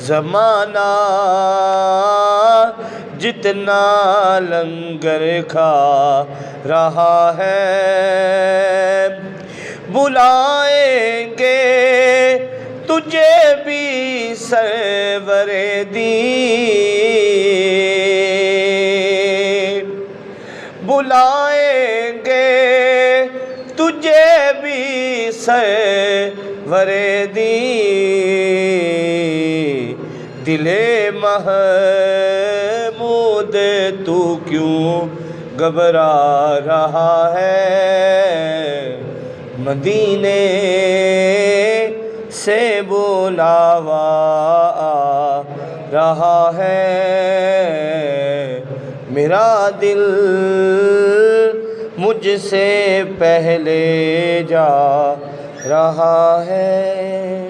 زمانہ جتنا لنگر کھا رہا ہے، بلائیں گے تجھے بھی سرور دین، بلائیں گے تجھے بھی سرور دین، دل محمود تو کیوں گھبرا رہا ہے، مدینے سے بلاوا آ رہا ہے، میرا دل مجھ سے پہلے جا رہا ہے۔